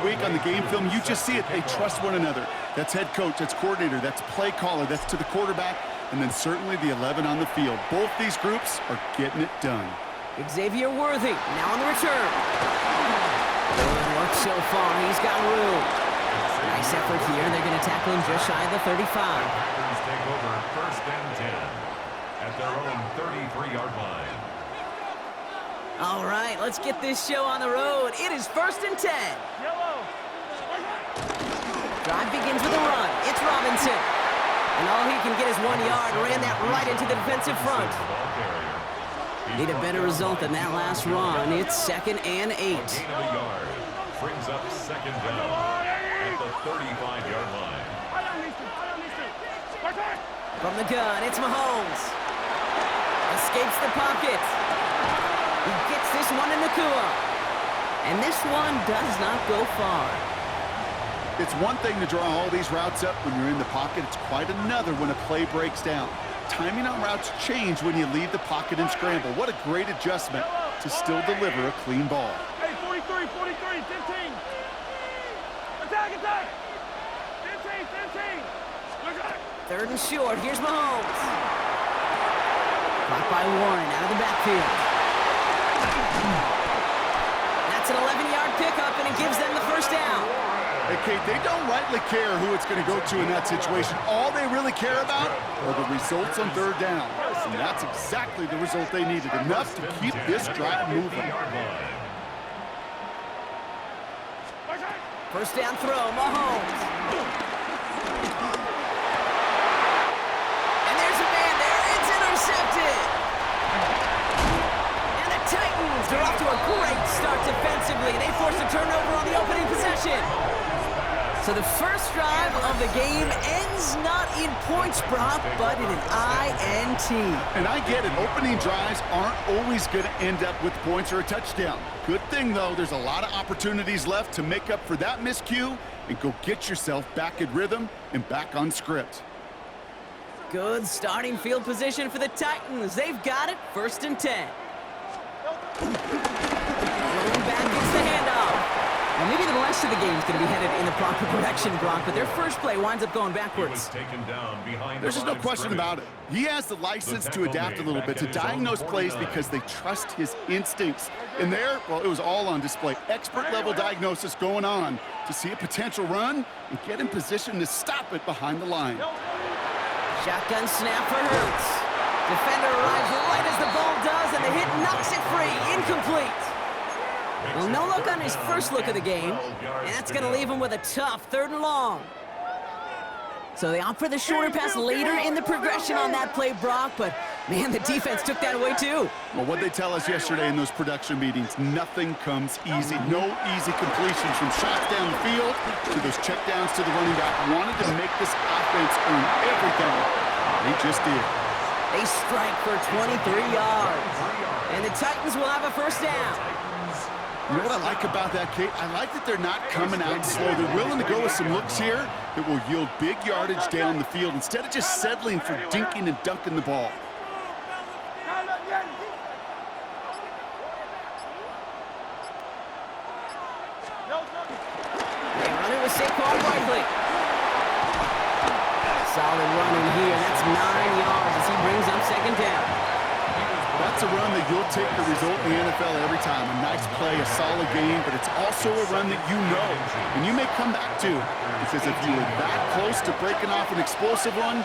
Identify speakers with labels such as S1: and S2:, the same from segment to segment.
S1: week on the game film, you just see it. They trust one another. That's head coach, that's coordinator, that's play caller, that's to the quarterback, and then certainly the 11 on the field. Both these groups are getting it done.
S2: Xavier Worthy now on the return. Good work so far. He's got room. Nice effort here. They're going to tackle him just shy of the 35.
S3: Packers take over 1st and 10 at their own 33-yard line.
S2: All right, let's get this show on the road. It is 1st and 10. Drive begins with a run. It's Robinson. And all he can get is 1 yard. Ran that right into the defensive front. Need a better result than that last run. It's 2nd and 8.
S3: Gain of a yard brings up 2nd down at the 35-yard line.
S2: From the gun, it's Mahomes. Escapes the pocket. He gets this one in Nakua. And this one does not go far.
S1: It's one thing to draw all these routes up when you're in the pocket. It's quite another when a play breaks down. Timing on routes change when you leave the pocket and scramble. What a great adjustment to still deliver a clean ball.
S4: Hey, 43, 15. Attack. 15.
S2: 3rd and short. Here's Mahomes. Caught by Warren out of the backfield. That's an 11-yard pickup, and it gives them the 1st down.
S1: Hey, Kate, they don't rightly care who it's going to go to in that situation. All they really care about are the results on 3rd down. And that's exactly the result they needed. Enough to keep this drive moving.
S2: 1st down throw, Mahomes. And there's a man there. It's intercepted. And the Titans are off to a great start defensively. They force a turnover on the opening possession. So the first drive of the game ends not in points, Brock, but in an INT.
S1: And I get it. Opening drives aren't always going to end up with points or a touchdown. Good thing, though, there's a lot of opportunities left to make up for that miscue and go get yourself back in rhythm and back on script.
S2: Good starting field position for the Titans. They've got it. 1st and 10. Rolling back gets the handoff. Well, maybe the rest of the game is going to be headed in the proper direction, Brock, but their first play winds up going backwards.
S1: There's just no question about it. He has the license to adapt a little bit, to diagnose plays because they trust his instincts. And there, well, it was all on display. Expert-level diagnosis going on to see a potential run and get in position to stop it behind the line.
S2: Shotgun snap for Hurts. Defender arrives right as the ball does, and the hit knocks it free. Incomplete. Well, no look on his first look of the game, and that's going to leave him with a tough 3rd and long. So they opt for the shorter pass later in the progression on that play, Brock, but, man, the defense took that away, too.
S1: Well, what they tell us yesterday in those production meetings, nothing comes easy. No easy completions from shots down the field to those checkdowns to the running back. Wanted to make this offense earn everything. They just did.
S2: They strike for 23 yards, and the Titans will have a 1st down.
S1: You know what I like about that, Kate? I like that they're not coming out slow. They're willing to go with some looks here that will yield big yardage down the field instead of just settling for dinking and dunking the ball.
S2: They run it with Saquon Barkley. Solid running here. That's 9 yards as he brings up 2nd down.
S1: That's a run that you'll take the result in the NFL every time. A nice play, a solid game, but it's also a run that you know, and you may come back to, because if you were that close to breaking off an explosive run,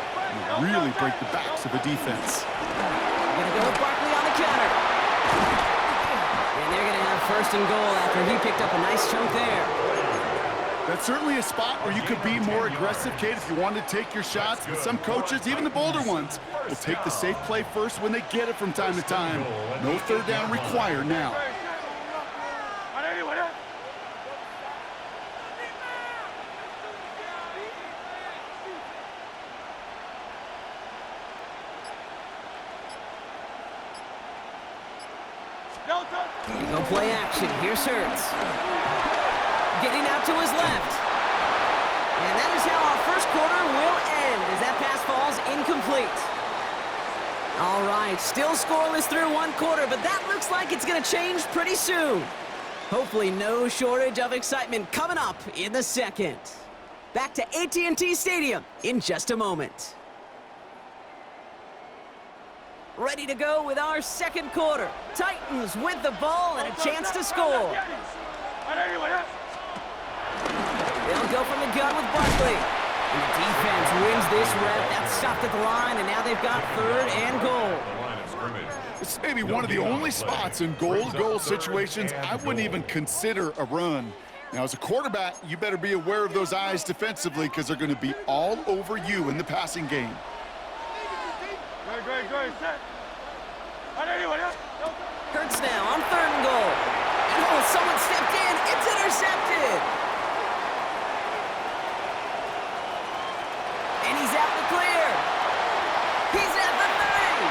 S1: you really break the backs of the defense.
S2: They're going to go with Barkley on the counter. And they're going to have 1st and goal after he picked up a nice chunk there.
S1: That's certainly a spot where you could be more aggressive, Kate, if you wanted to take your shots. But some coaches, even the bolder ones, will take the safe play first when they get it from time to time. No 3rd down required now.
S2: Go play action. Here's Hurts. Getting out to his left. And that is how our first quarter will end as that pass falls incomplete. All right, still scoreless through 1 quarter, but that looks like it's going to change pretty soon. Hopefully no shortage of excitement coming up in the second. Back to AT&T Stadium in just a moment. Ready to go with our second quarter. Titans with the ball and a chance to score. They'll go from the gun with Barkley. And the defense wins this rep. That's stopped at the line, and now they've got third and goal.
S1: This may be one of the only spots in goal-to-goal situations I wouldn't even consider a run. Now, as a quarterback, you better be aware of those eyes defensively because they're going to be all over you in the passing game.
S2: Hurts now on third and goal. And oh, someone stepped in. It's intercepted. And he's out the clear. He's at the 30.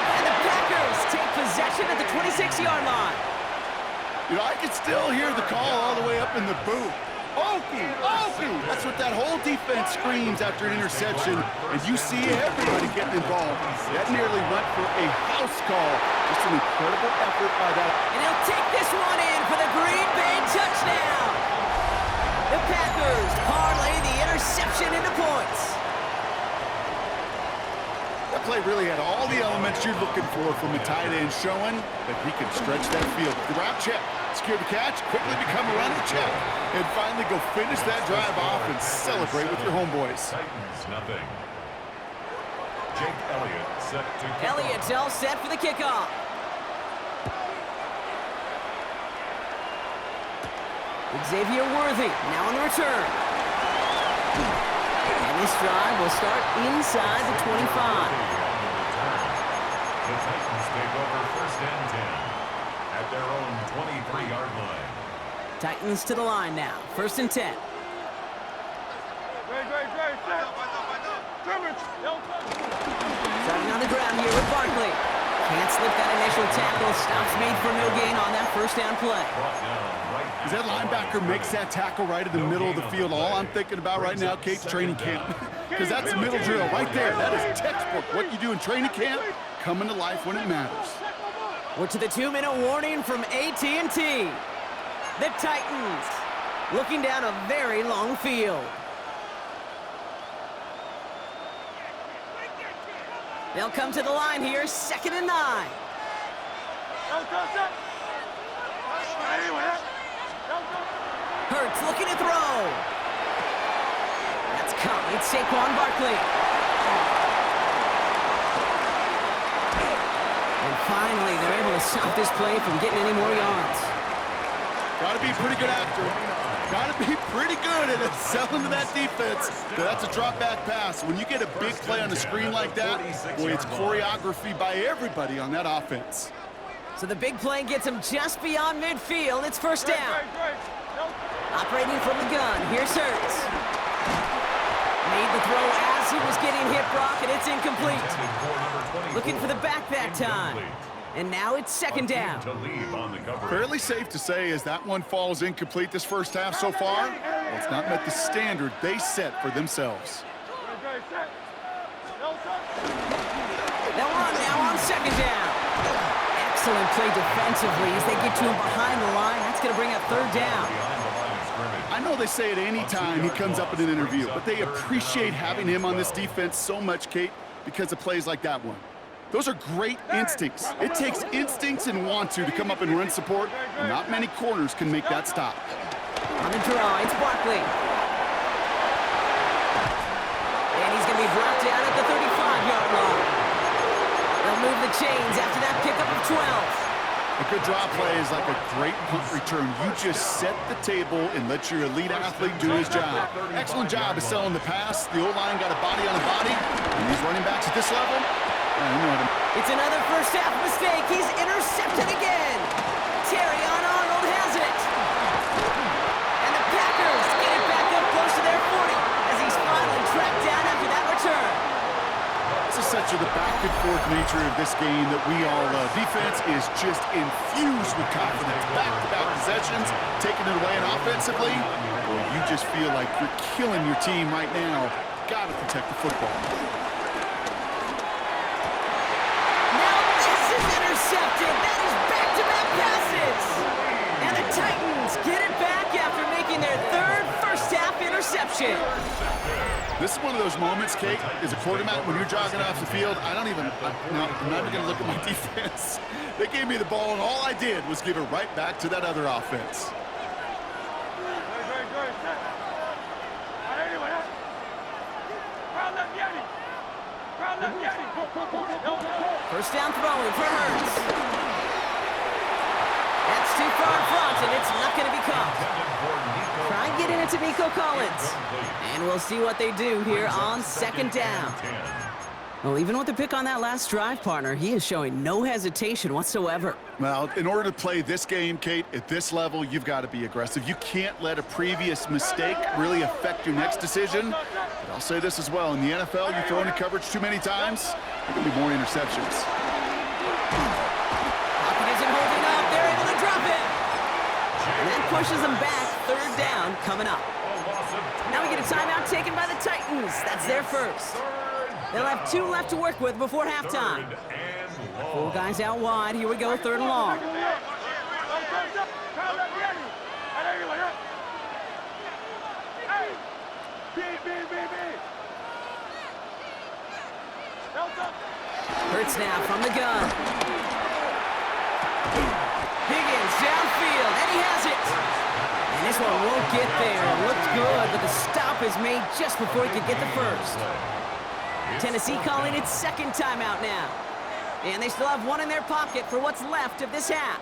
S2: And the Packers take possession at the 26-yard line.
S1: You know, I can still hear the call all the way up in the booth. Okie, Okie! That's what that whole defense screams after an interception, and you see everybody getting involved. That nearly went for a house call. Just an incredible effort by that.
S2: And he'll take this one in for the Green Bay touchdown. The Packers parlay the interception into points.
S1: That play really had all the elements you're looking for from a tight end, showing that he can stretch that field. The route check, secure the catch, quickly become a runner check, and finally go finish that drive off and celebrate with your homeboys.
S3: Titans, nothing. Jake Elliott set to kick off.
S2: Elliott's all set for the kickoff. Xavier Worthy now on the return. And this drive will start inside the 25.
S3: The Titans take over first and 10 at their own 23-yard line.
S2: Titans to the line now. First and 10. Driving on the ground here with Barkley. Can't slip that initial tackle. Stops made for no gain on that first down play.
S1: As that linebacker makes that tackle right in the middle of the field, all I'm thinking about right now, Kate's training camp. Because that's a middle drill right there. That is textbook. What you do in training camp, coming to life when it matters.
S2: We're to the 2-minute warning from AT&T. The Titans looking down a very long field. They'll come to the line here, 2nd and 9. Hurts looking to throw. That's caught. It's Saquon Barkley. And finally, they're able to stop this play from getting any more yards.
S1: Got to be a pretty good actor. Got to be pretty good at selling to that defense. That's a drop-back pass. When you get a big play on the screen like that, boy, it's choreography by everybody on that offense.
S2: So the big play gets him just beyond midfield. It's first down. Operating from the gun. Here's Hurts. Made the throw as he was getting hit, Brock, and it's incomplete. Looking for the back that time. And now it's 2nd down.
S1: Fairly safe to say as that one falls incomplete this first half so far, well, it's not met the standard they set for themselves.
S2: They'll run now on 2nd down. Excellent play defensively as they get to him behind the line. That's going to bring up 3rd down.
S1: I know they say it any time he comes up in an interview, but they appreciate having him on this defense so much, Kate, because of plays like that one. Those are great instincts. It takes instincts and want to come up and run support, and not many corners can make that stop.
S2: On the draw, it's Barkley. And he's going to be brought down at the 35-yard line. They'll move the chains after that pickup of 12.
S1: A good draw play is like a great punt return. You just set the table and let your elite athlete do his job. Excellent job of selling the pass. The O-line got a body on a body. And these running backs at this level,
S2: it's another first half mistake. He's intercepted again. Terry on Arnold has it. And the Packers get it back up close to their 40 as he's finally tracked down after that return.
S1: This is such the back and forth nature of this game that we all love. Defense is just infused with confidence. Back-to-back possessions, taking it away, and offensively, well, you just feel like you're killing your team right now. Got to protect the football.
S2: Now this is intercepted. That is back-to-back passes. And the Titans interception.
S1: This is one of those moments, Kate, as a quarterback, when you're jogging off the field, I'm not even going to look at my defense. They gave me the ball, and all I did was give it right back to that other offense.
S2: First down throwing for Hurts. That's too far in front, and it's not going to be caught. Try and get in it to Nico Collins. And we'll see what they do here on second down. Well, even with the pick on that last drive, partner, he is showing no hesitation whatsoever.
S1: Well, in order to play this game, Kate, at this level, you've got to be aggressive. You can't let a previous mistake really affect your next decision. But I'll say this as well. In the NFL, you throw into coverage too many times, there can be more interceptions.
S2: Pocket isn't holding up. They're able to drop it. And that pushes them back. Third down coming up. Now we get a timeout taken by the Titans. That's their first. They'll have 2 left to work with before halftime. 4 guys out wide. Here we go, third and long. Hurts now from the gun. Higgins downfield, and he has it. And this one won't get there. It looked good, but the stop is made just before he could get the first. Tennessee calling its second timeout now. And they still have 1 in their pocket for what's left of this half.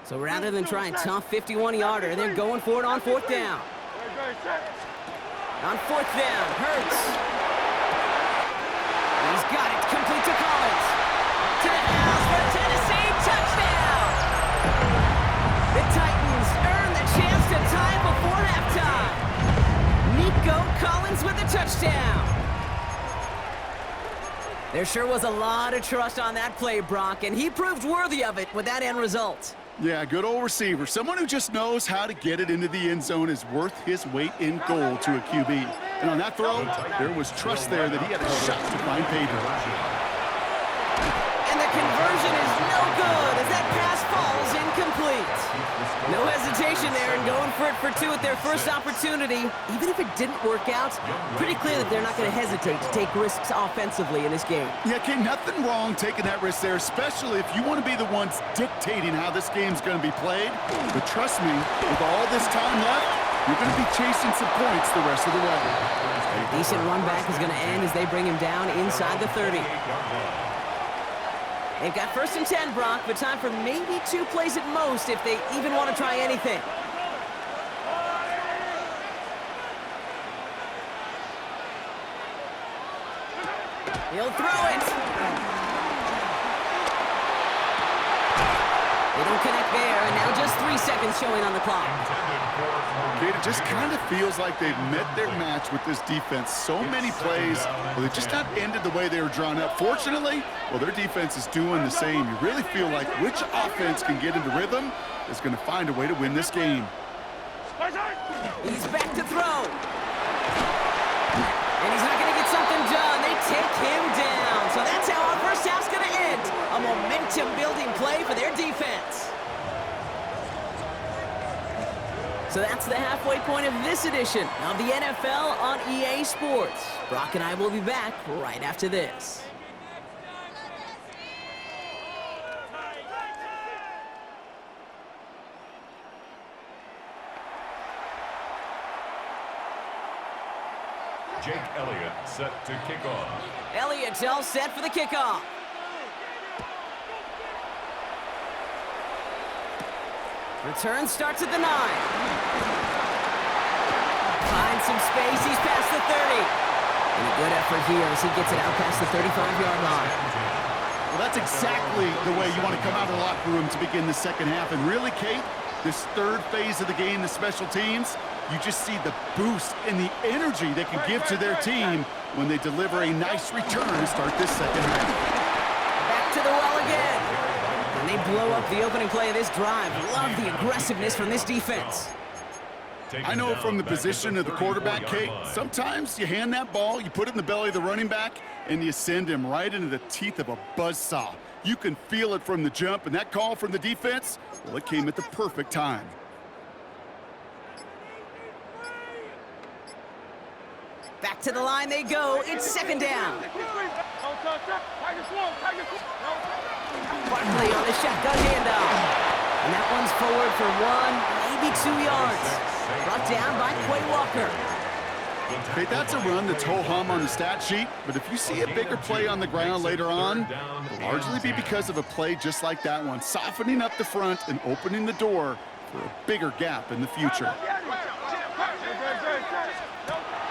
S2: So rather than try and tough 51-yarder, they're going for it on fourth down. On fourth down, Hurts. He's got it, complete to Collins. To the house for a Tennessee touchdown. The Titans earn the chance to tie before halftime. Nico Collins with the touchdown. There sure was a lot of trust on that play, Brock, and he proved worthy of it with that end result.
S1: Yeah, good old receiver. Someone who just knows how to get it into the end zone is worth his weight in gold to a QB. And on that throw, there was trust there that he had a shot to find pay dirt.
S2: And the conversion is no good as that pass falls incomplete. No hesitation there in going for it for 2 at their first opportunity. Even if it didn't work out, pretty clear that they're not going to hesitate to take risks offensively in this game.
S1: Yeah, Kate, nothing wrong taking that risk there, especially if you want to be the ones dictating how this game's going to be played. But trust me, with all this time left, you're going to be chasing some points the rest of the way.
S2: A decent run back is going to end as they bring him down inside the 30. They've got first and 10, Brock, but time for maybe 2 plays at most if they even want to try anything. He'll throw it. They don't connect there, and now just 3 seconds showing on the clock.
S1: Kate, it just kind of feels like they've met their match with this defense. So many plays, well, they just not ended the way they were drawn up. Fortunately, well, their defense is doing the same. You really feel like which offense can get into rhythm is going to find a way to win this game.
S2: He's back to throw. And he's not going to get something done. They take him down. So that's how our first half's going to end. A momentum-building play for their defense. So that's the halfway point of this edition of the NFL on EA Sports. Brock and I will be back right after this.
S3: Jake Elliott set to kick off.
S2: Elliott's all set for the kickoff. Return starts at the 9. Finds some space. He's past the 30. And a good effort here as he gets it out past the 35-yard line.
S1: Well, that's exactly the way you want to come out of the locker room to begin the second half. And really, Kate, this third phase of the game, the special teams, you just see the boost and the energy they can give to their team when they deliver a nice return to start this second half.
S2: Back to the well again. And they blow up the opening play of this drive. Love the aggressiveness from this defense.
S1: I know from the position of the quarterback, Kate, sometimes you hand that ball, you put it in the belly of the running back, and you send him right into the teeth of a buzzsaw. You can feel it from the jump, and that call from the defense, well, it came at the perfect time.
S2: Back to the line they go. It's second down. Barkley on the shotgun handoff. And that one's forward for 1, maybe 2 yards. Brought down by Quay Walker.
S1: Okay, that's a run that's ho-hum on the stat sheet, but if you see a bigger play on the ground later on, it'll largely be because of a play just like that one, softening up the front and opening the door for a bigger gap in the future.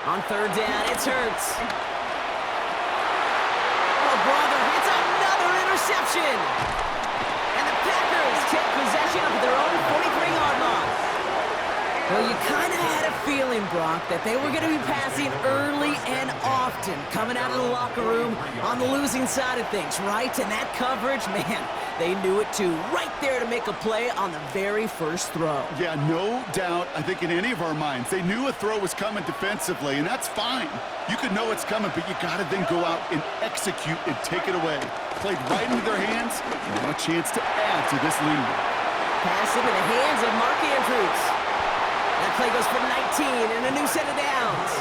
S2: On third down, it's Hurts. Oh, brother, it's another interception. And the Packers take possession of their own 43-yard line. Well, you kind of had a feeling, Brock, that they were going to be passing early and often, coming out of the locker room on the losing side of things, right? And that coverage, man, they knew it too. Right there to make a play on the very first throw.
S1: Yeah, no doubt, I think in any of our minds, they knew a throw was coming defensively, and that's fine. You can know it's coming, but you got to then go out and execute and take it away. Played right into their hands, and now a chance to add to this lead.
S2: Pass into the hands of Mark Andrews. That play goes for 19 and a new set of downs.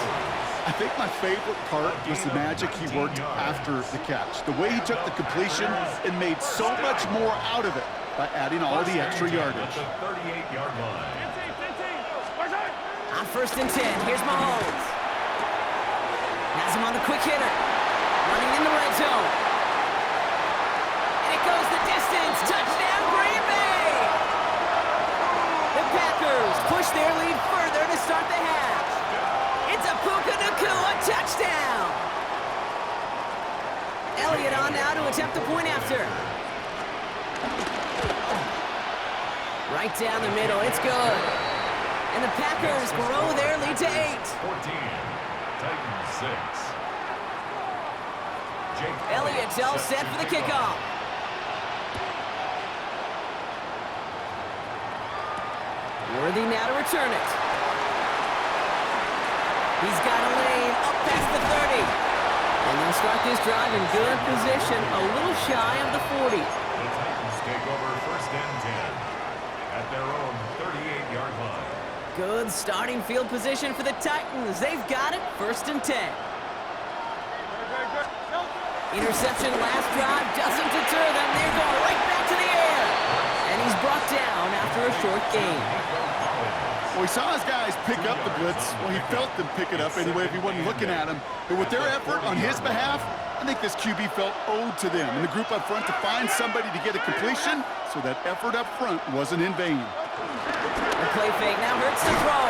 S1: I think my favorite part was the magic he worked after the catch. The way he took the completion and made so much more out of it by adding all the extra yardage.
S2: On first and 10, here's Mahomes. Has him on the quick hitter. Running in the red zone. And it goes the distance. Touchdown, Green Bay! The Packers push their lead further to start the half. It's a Puka Nacua touchdown. Elliott on now to attempt the point after. Right down the middle, it's good. And the Packers grow their lead to 8.
S3: 14, Titans 6.
S2: Elliott's all set for the kickoff. Worthy now to return it. He's got a lane up past the 30. And they'll start this drive in good position, a little shy of the 40.
S3: The Titans take over first and 10 at their own 38-yard line.
S2: Good starting field position for the Titans. They've got it, first and 10. Interception last drive doesn't deter them. They're going right back to the air. And he's brought down after a short gain.
S1: Well, he saw his guys pick up the blitz. Well, he felt them pick it up anyway if he wasn't looking at him. But with their effort on his behalf, I think this QB felt owed to them and the group up front to find somebody to get a completion, so that effort up front wasn't in vain.
S2: The play fake now hurts the throw.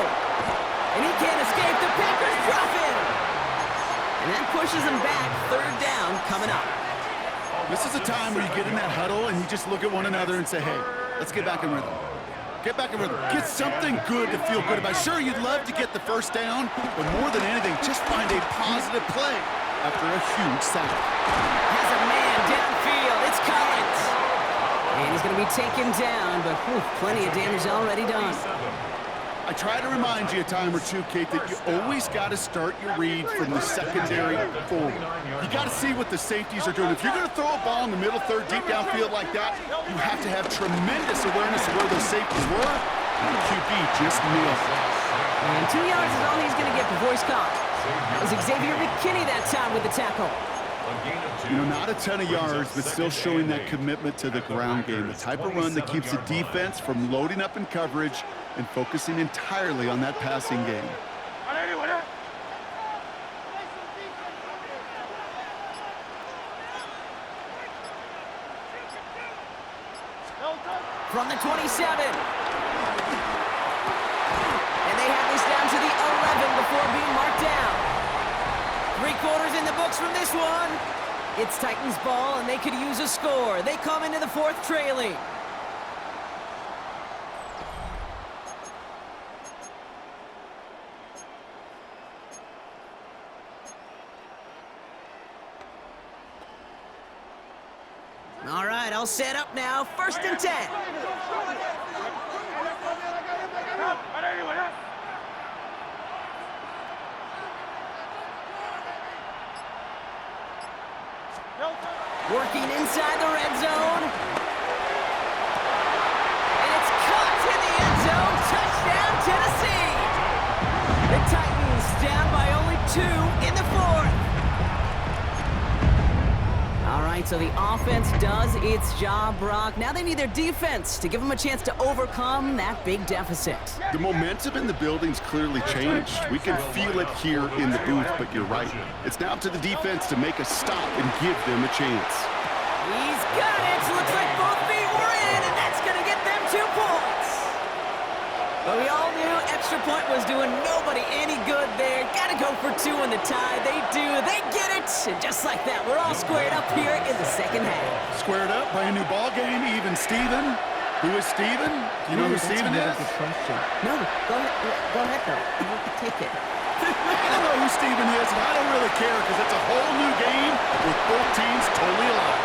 S2: And he can't escape. The Packers drop him. And that pushes him back. Third down coming up.
S1: This is a time where you get in that huddle and you just look at one another and say, hey, let's get back in rhythm. Get back in rhythm. Get something good to feel good about. Sure, you'd love to get the first down, but more than anything, just find a positive play after a huge sack.
S2: Has a man downfield. It's Collins. And he's going to be taken down, but plenty of damage already done.
S1: I try to remind you a time or two, Kate, that you always got to start your read from the secondary forward. You got to see what the safeties are doing. If you're going to throw a ball in the middle third, deep downfield like that, you have to have tremendous awareness of where those safeties were, and the QB just nailed it.
S2: And 2 yards is all he's going to get before he's caught. That was Xavier McKinney that time with the tackle.
S1: You know, not a ton of yards, but still showing that commitment to the ground game. The type of run that keeps the defense from loading up in coverage and focusing entirely on that passing game.
S2: From the 27. And they have this down to the 11 before being marked down. 3 quarters in the books from this one. It's Titans ball, and they could use a score. They come into the fourth trailing. All right, I'll set up now. First and 10. Working inside the red zone. And it's caught in the end zone. Touchdown, Tennessee. The Titans down by only 2 in the 4th. All right, so the offense does its job, Brock. Now they need their defense to give them a chance to overcome that big deficit.
S1: The momentum in the building's clearly changed. We can feel it here in the booth, but you're right. It's now up to the defense to make a stop and give them a chance.
S2: He's got it. Looks like both feet were in, and that's going to get them 2 points. But we all knew extra point was doing nobody any good there. Got to go for 2 in the tie. They do. They get it. And just like that, we're all squared up here in the second half.
S1: Squared up, brand new ball game, even Steven. Who is Steven? Do you know who Steven is?
S2: No, go ahead though. You can take it.
S1: I don't know who Steven is, and I don't really care because it's a whole new game with both teams totally alive.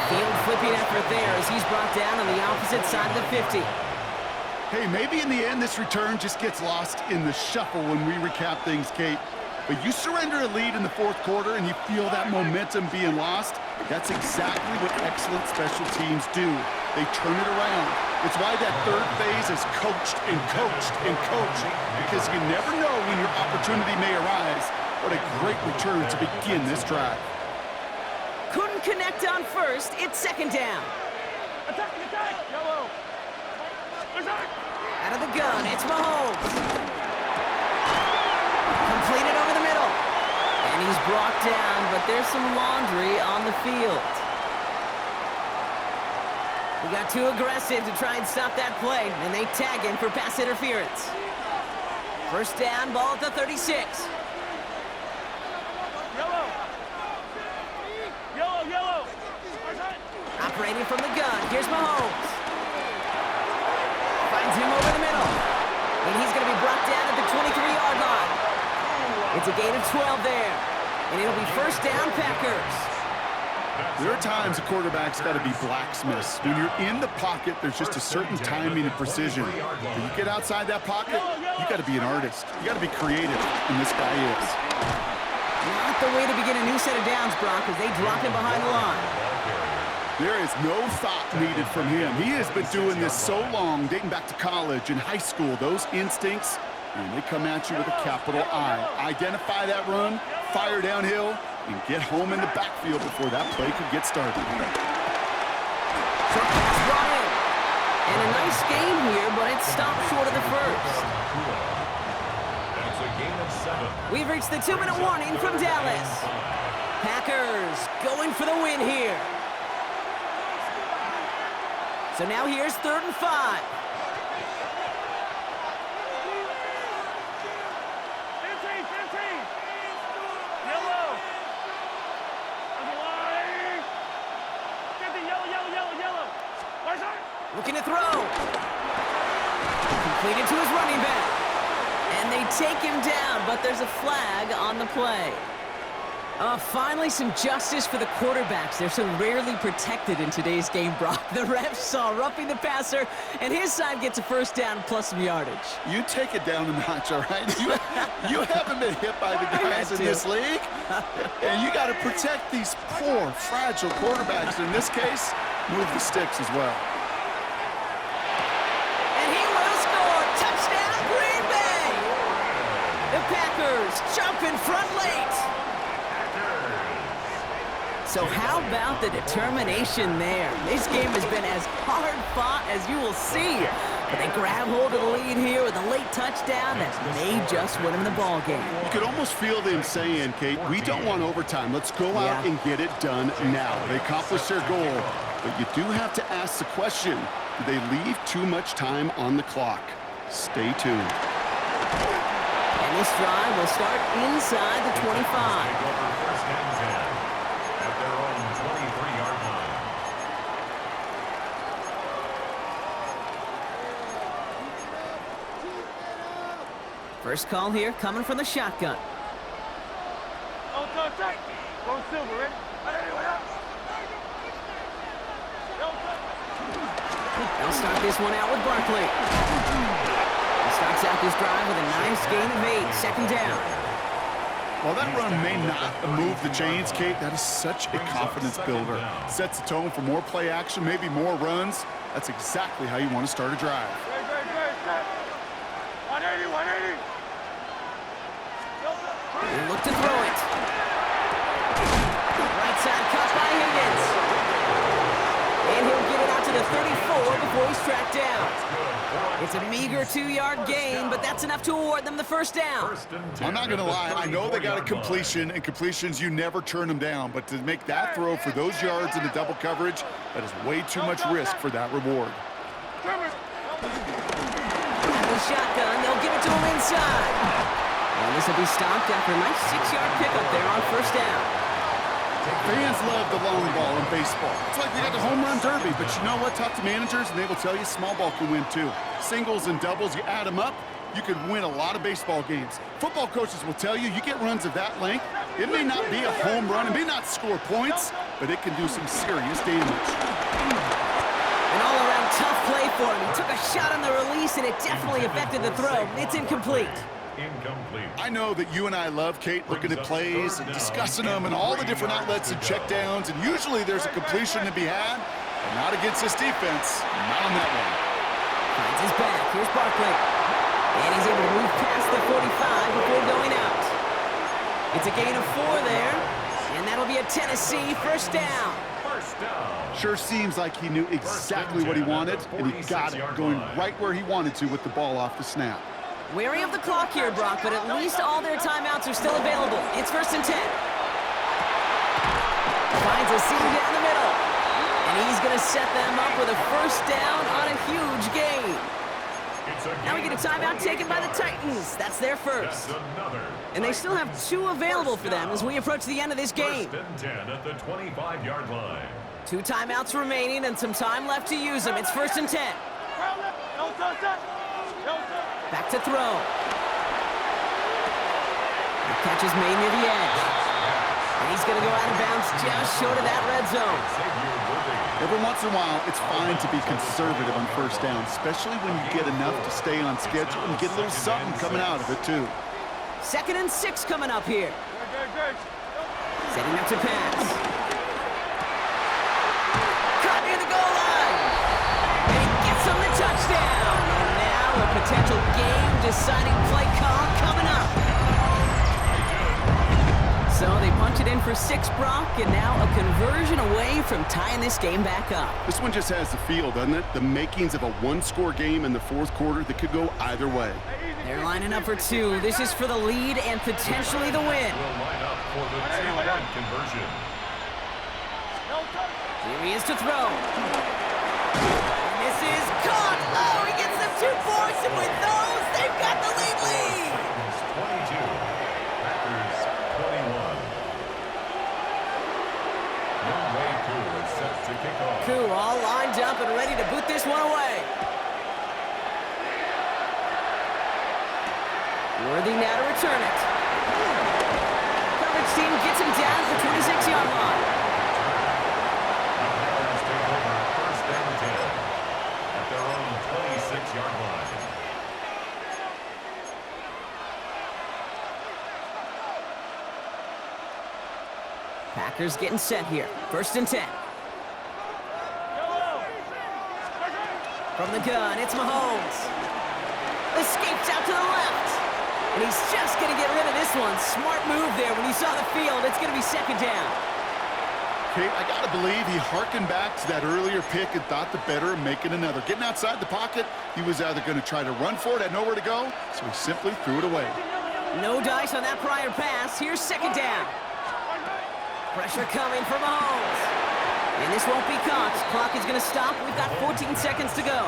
S2: Field flipping effort there as he's brought down on the opposite side of the 50.
S1: Hey, maybe in the end this return just gets lost in the shuffle when we recap things, Kate. But you surrender a lead in the 4th quarter and you feel that momentum being lost. That's exactly what excellent special teams do. They turn it around. It's why that 3rd phase is coached and coached and coached, because you never know when your opportunity may arise. What a great return to begin this drive.
S2: Couldn't connect on first. It's 2nd down.
S4: Attack, attack! Yellow! Attack!
S2: Out of the gun, it's Mahomes. Completed over the middle. And he's brought down, but there's some laundry on the field. He got too aggressive to try and stop that play, and they tag him for pass interference. 1st down, ball at the 36.
S4: Yellow! Yellow, yellow!
S2: Operating from the gun, here's Mahomes. Finds him over the middle. And he's going to be brought down at the 23-yard line. It's a gain of 12 there. And it'll be 1st down, Packers.
S1: There are times a quarterback's got to be blacksmiths. When you're in the pocket, there's just a certain timing and precision. When you get outside that pocket, you got to be an artist. You got to be creative, and this guy is.
S2: Not the way to begin a new set of downs, Brock, as they drop him behind the line.
S1: There is no thought needed from him. He has been doing this so long, dating back to college and high school. Those instincts, and they come at you with a capital I. Identify that run, fire downhill, and get home in the backfield before that play could get started.
S2: Short pass brought in. And a nice game here, but it stopped short of the 1st.
S3: That's a gain of 7.
S2: We've reached the 2-minute warning from Dallas. Packers going for the win here. So now here's 3rd and 5.
S4: 15, 15! Yellow! On the line! 50, yellow, yellow, yellow, yellow! Right side!
S2: Looking to throw. Completed to his running back. And they take him down, but there's a flag on the play. Finally some justice for the quarterbacks. They're so rarely protected in today's game, Brock. The refs saw roughing the passer, and his side gets a 1st down plus some yardage.
S1: You take it down a notch, all right? You haven't been hit by the guys in this league, and you got to protect these poor, fragile quarterbacks. In this case, move the sticks as well.
S2: And he will score. Touchdown, Green Bay. The Packers jump in front late. So how about the determination there? This game has been as hard-fought as you will see. But they grab hold of the lead here with a late touchdown that may just win them the ball game.
S1: You could almost feel them saying, Kate, we don't want overtime. Let's go out and get it done now. They accomplished their goal. But you do have to ask the question, do they leave too much time on the clock? Stay tuned.
S2: And this drive will start inside the 25. First call here coming from the shotgun.
S4: Oh, attack! Go silver, ready?
S2: They'll start this one out with Barkley. He starts out this drive with a nice gain of 8, 2nd down.
S1: While that run may not move the chains, Kate, that is such a confidence builder. Sets the tone for more play action, maybe more runs. That's exactly how you want to start a drive.
S4: Great. 180, 180.
S2: They look to throw it. Right side cut by Higgins. And he'll get it out to the 34 before he's tracked down. It's a meager 2-yard gain, but that's enough to award them the first down.
S1: I'm not going to lie. I know they got a completion, and completions, you never turn them down. But to make that throw for those yards in the double coverage, that is way too much risk for that reward.
S2: The shotgun, they'll give it to him inside. And this will be stopped after a nice 6-yard pickup there on first down.
S1: Fans love the long ball in baseball. It's like we got the home run derby, but you know what? Talk to managers, and they will tell you small ball can win too. Singles and doubles, you add them up, you could win a lot of baseball games. Football coaches will tell you, you get runs of that length, it may not be a home run, it may not score points, but it can do some serious damage.
S2: An all-around tough play for him. He took a shot on the release, and it definitely affected the throw. It's incomplete.
S3: Incomplete.
S1: I know that you and I love, Kate, looking at plays and discussing them and all the different outlets and checkdowns, and usually there's a completion to be had, but not against this defense, not on that one.
S2: Finds his back. Here's Barkley. And he's able to move past the 45 before going out. It's a gain of 4 there, and that'll be a Tennessee first down.
S3: First down.
S1: Sure seems like he knew exactly what he wanted, and he got it, going right where he wanted to with the ball off the snap.
S2: Wary of the clock here, Brock, but at least all their timeouts are still available. It's first and 10. Finds a seam down the middle. And he's going to set them up with a first down on a huge gain. Now we get a timeout taken by the Titans. That's their first. And they still have 2 available for them as we approach the end of this game.
S3: First and 10 at the 25-yard line.
S2: 2 timeouts remaining and some time left to use them. It's first and 10. Back to throw. The catch is made near the edge. And he's going to go out of bounds just short of that red zone.
S1: Every once in a while, it's fine to be conservative on first down, especially when you get enough to stay on schedule and get a little something coming out of it, too.
S2: 2nd and 6 coming up here. Setting up to pass. Caught near the goal line. And he gets him the touchdown. And now a potential game-deciding play call coming up. So they punch it in for 6, Brock, and now a conversion away from tying this game back up.
S1: This one just has the feel, doesn't it? The makings of a one-score game in the 4th quarter that could go either way.
S2: They're lining up for 2. This is for the lead and potentially the win.
S3: Will line up for the 2-point conversion.
S2: Here he is to throw. And this is caught. Oh, he gets them 2 points, and with those, they've got the lead.
S3: 22. Packers 21. Youngway Koo is set to kick off.
S2: Koo all lined up and ready to boot this one away. Worthy now to return it. Coverage team gets him down to the 26-yard line.
S3: Packers take over first and 10 at their own 26-yard line.
S2: Packers getting set here. First and 10. From the gun, it's Mahomes. Escapes out to the left. And he's just going to get rid of this one. Smart move there when he saw the field. It's going to be second down.
S1: Kate, I got to believe he hearkened back to that earlier pick and thought the better of making another. Getting outside the pocket, he was either going to try to run for it, had nowhere to go, so he simply threw it away.
S2: No dice on that prior pass. Here's second down. Pressure coming from Mahomes. And this won't be caught. Clock is going to stop. We've got 14 seconds to go.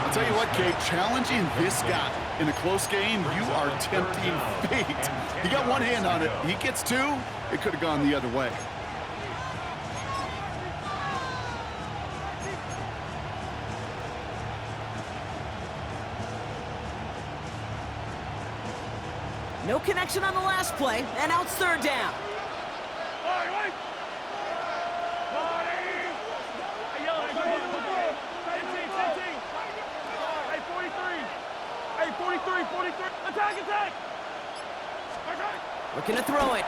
S1: I'll tell you what, Kate, challenging this guy in a close game, you are tempting fate. He got one hand on it. He gets 2. It could have gone the other way.
S2: No connection on the last play, and now it's third down.
S4: Hey, 43, 43. Attack, attack!
S2: Looking to throw it.